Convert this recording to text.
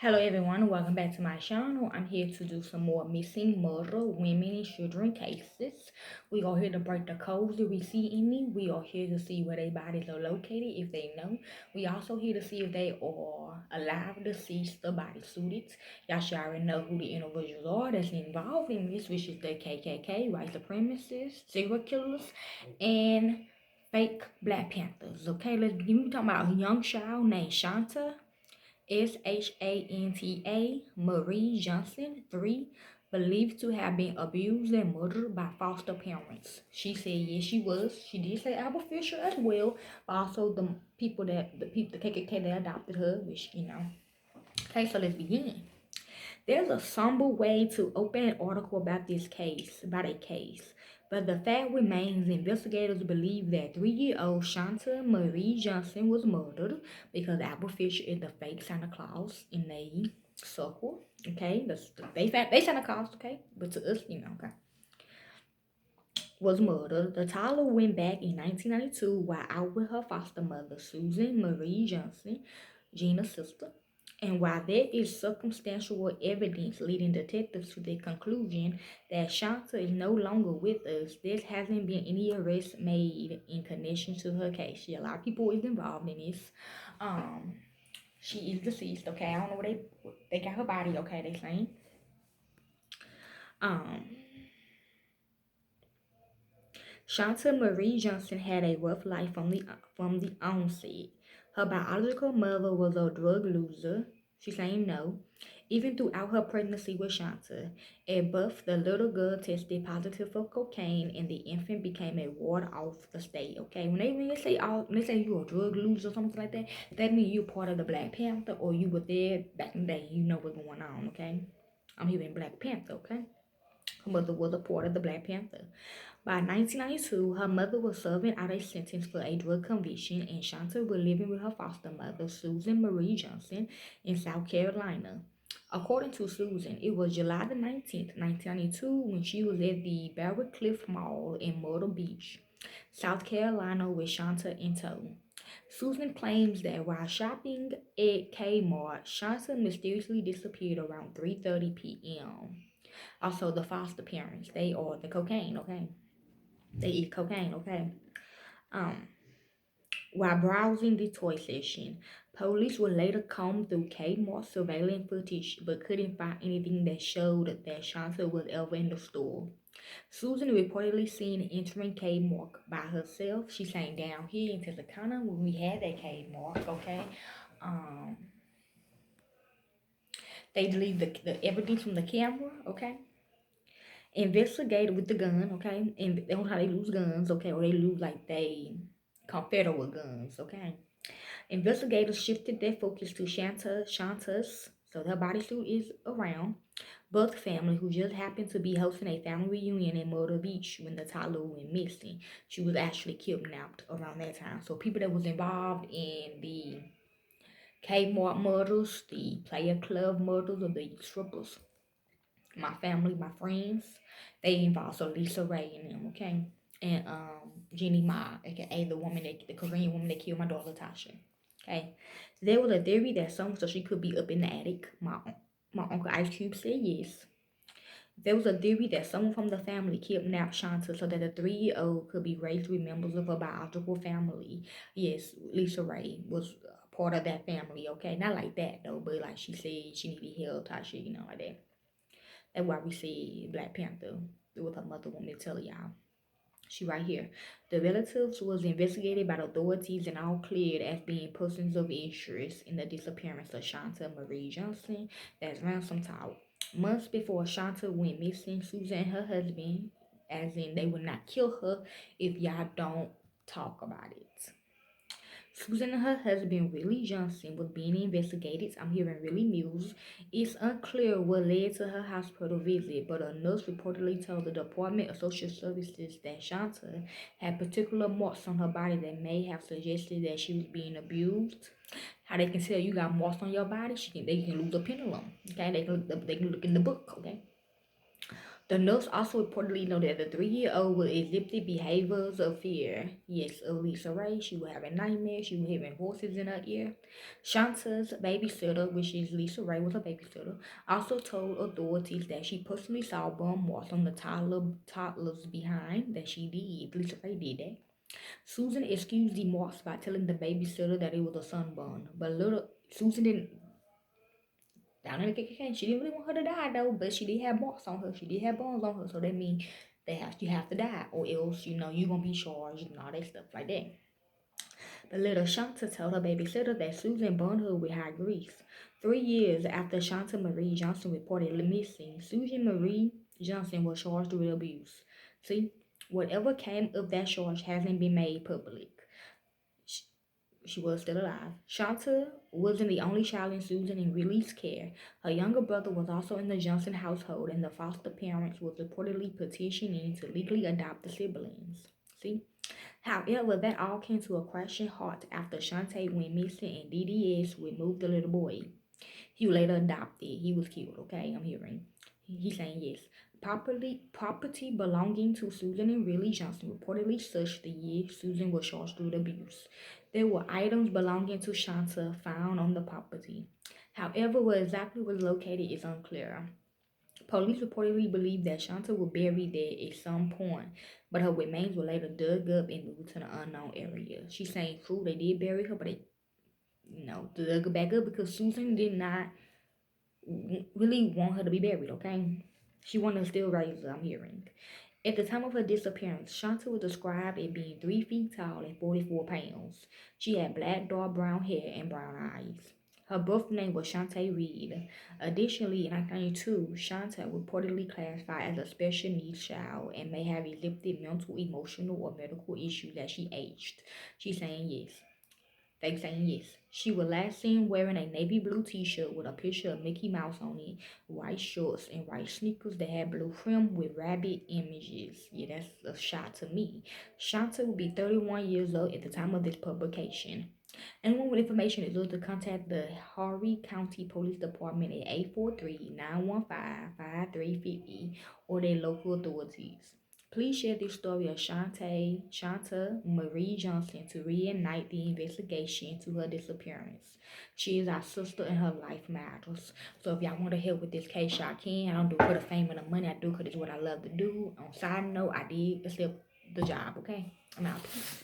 Hello everyone, welcome back to my channel. I'm here to do some more missing murder, women and children cases. We are here to break the codes that we see in me. We are here to see where their bodies are located, if they know. We also here to see if they are alive, deceased, or body suited. Y'all should already know who the individuals are that's involved in this, which is the KKK, white supremacists, serial killers, and fake Black Panthers. Okay, let's begin. We're talking about a young child named Shanta. Shanta Marie Johnson, 3, believed to have been abused and murdered by foster parents. She said yes, she was. She did say Albert Fisher as well, but also the KKK that adopted her, which you know. Okay, so let's begin. There's a somber way to open an article about a case. But the fact remains investigators believe that 3-year-old Shanta Marie Johnson was murdered because Albert Fisher is the fake Santa Claus in the circle. Okay, they Santa Claus, okay? But to us, okay. Was murdered. The toddler went back in 1992 while out with her foster mother, Susan Marie Johnson, Gina's sister. And while there is circumstantial evidence leading detectives to the conclusion that Shanta is no longer with us, there hasn't been any arrests made in connection to her case. A lot of people is involved in this. Um, she is deceased. Okay, I don't know where they got her body. Okay, they saying. Um, Shanta Marie Johnson had a rough life from the onset. Her biological mother was a drug user. She saying no. Even throughout her pregnancy with Shanta, at birth the little girl tested positive for cocaine, and the infant became a ward off the state. Okay, when they say you're a drug loser or something like that, that means you're part of the Black Panther or you were there back in the day. You know what's going on. Okay, I'm here in Black Panther. Okay, her mother was a part of the Black Panther. By 1992, her mother was serving out a sentence for a drug conviction, and Shanta was living with her foster mother, Susan Marie Johnson, in South Carolina. According to Susan, it was July the 19th, 1992, when she was at the Barrel Cliff Mall in Myrtle Beach, South Carolina, with Shanta in tow. Susan claims that while shopping at Kmart, Shanta mysteriously disappeared around 3:30 p.m. Also, the foster parents, they are the cocaine, okay? They eat cocaine, okay? Um, while browsing the toy section, police would later comb through Kmart surveillance footage but couldn't find anything that showed that Shanta was ever in the store. Susan reportedly seen entering Kmart by herself. She sang down here in Texarkana when we had that Kmart, okay? Um, they deleted the evidence from the camera, okay? Investigated with the gun, okay? And they don't know how they lose guns, okay? Or they lose like they Confederate guns, okay? Investigators shifted their focus to Shanta's, so her bodysuit is around, Buck's family, who just happened to be hosting a family reunion in Myrtle Beach when the toddler went missing. She was actually kidnapped around that time. So people that was involved in the Kmart murders, the player club murders, or the strippers, my family, my friends, they involved. So Lisa Ray and them, okay? And Jeannie Ma, aka the Korean woman that killed my daughter Tasha. Okay. So there was a theory that so she could be up in the attic. My uncle Ice Cube said yes. There was a theory that someone from the family kidnapped Shanta so that the 3-year-old could be raised with members of her biological family. Yes, Lisa Ray was part of that family, okay? Not like that though, but like she said she needed help type shit, like that. That's why we see Black Panther with her mother want me to tell y'all. She right here. The relatives was investigated by the authorities and all cleared as being persons of interest in the disappearance of Shanta Marie Johnson. That's ransom talk. Months before Shanta went missing, Susan and her husband, as in they would not kill her if y'all don't talk about it. Susan and her husband, Willie Johnson, was being investigated. I'm hearing really news. It's unclear what led to her hospital visit, but a nurse reportedly told the Department of Social Services that Shanta had particular marks on her body that may have suggested that she was being abused. How they can tell you got marks on your body? They can lose a pendulum. Okay, they can look in the book. Okay. The nurse also reportedly noted that the 3-year-old would exhibit behaviors of fear. Yes, of Lisa Ray. She would have a nightmare. She would hear voices in her ear. Shanta's babysitter, which is Lisa Ray, was a babysitter, also told authorities that she personally saw burn marks on the toddler's behind. That she did. Lisa Ray did that. Susan excused the marks by telling the babysitter that it was a sunburn, but little Susan didn't down in the KKK. She didn't really want her to die though, but she did have marks on her. She did have bones on her, so that means you have to die, or else you're gonna be charged and all that stuff like that. The little Shanta told her babysitter that Susan burned her with hot grease. 3 years after Shanta Marie Johnson reported missing, Susan Marie Johnson was charged with abuse. See, whatever came of that charge hasn't been made public. She was still alive. Shanta wasn't the only child in Susan and Riley's care. Her younger brother was also in the Johnson household, and the foster parents was reportedly petitioning to legally adopt the siblings. See? However, that all came to a crashing halt after Shante went missing and DDS removed the little boy. He was later adopted. He was killed, okay? I'm hearing. He's saying yes. Property belonging to Susan and Riley Johnson reportedly searched the year Susan was charged with abuse. There were items belonging to Shanta found on the property. However, where exactly was located is unclear. Police reportedly believe that Shanta was buried there at some point, but her remains were later dug up and moved to the unknown area. She's saying true, they did bury her, but they, dug her back up because Susan did not really want her to be buried, okay? She wanted to still raise her, I'm hearing. At the time of her disappearance, Shanta was described as being 3 feet tall and 44 pounds. She had black, dark brown hair and brown eyes. Her birth name was Shantae Reed. Additionally, in 1992, Shanta reportedly classified as a special needs child and may have exhibited mental, emotional, or medical issues as she aged. She's saying yes. They saying yes. She was last seen wearing a navy blue t-shirt with a picture of Mickey Mouse on it, white shorts, and white sneakers that had blue trim with rabbit images. Yeah, that's a shot to me. Shanta will be 31 years old at the time of this publication. Anyone with information is able to contact the Horry County Police Department at 843-915-5350 or their local authorities. Please share this story of Shanta Marie Johnson to reignite the investigation into her disappearance. She is our sister and her life matters. So if y'all want to help with this case, y'all can. I don't do it for the fame and the money. I do because it's what I love to do. On side note, I did accept the job, okay? I'm out. Peace.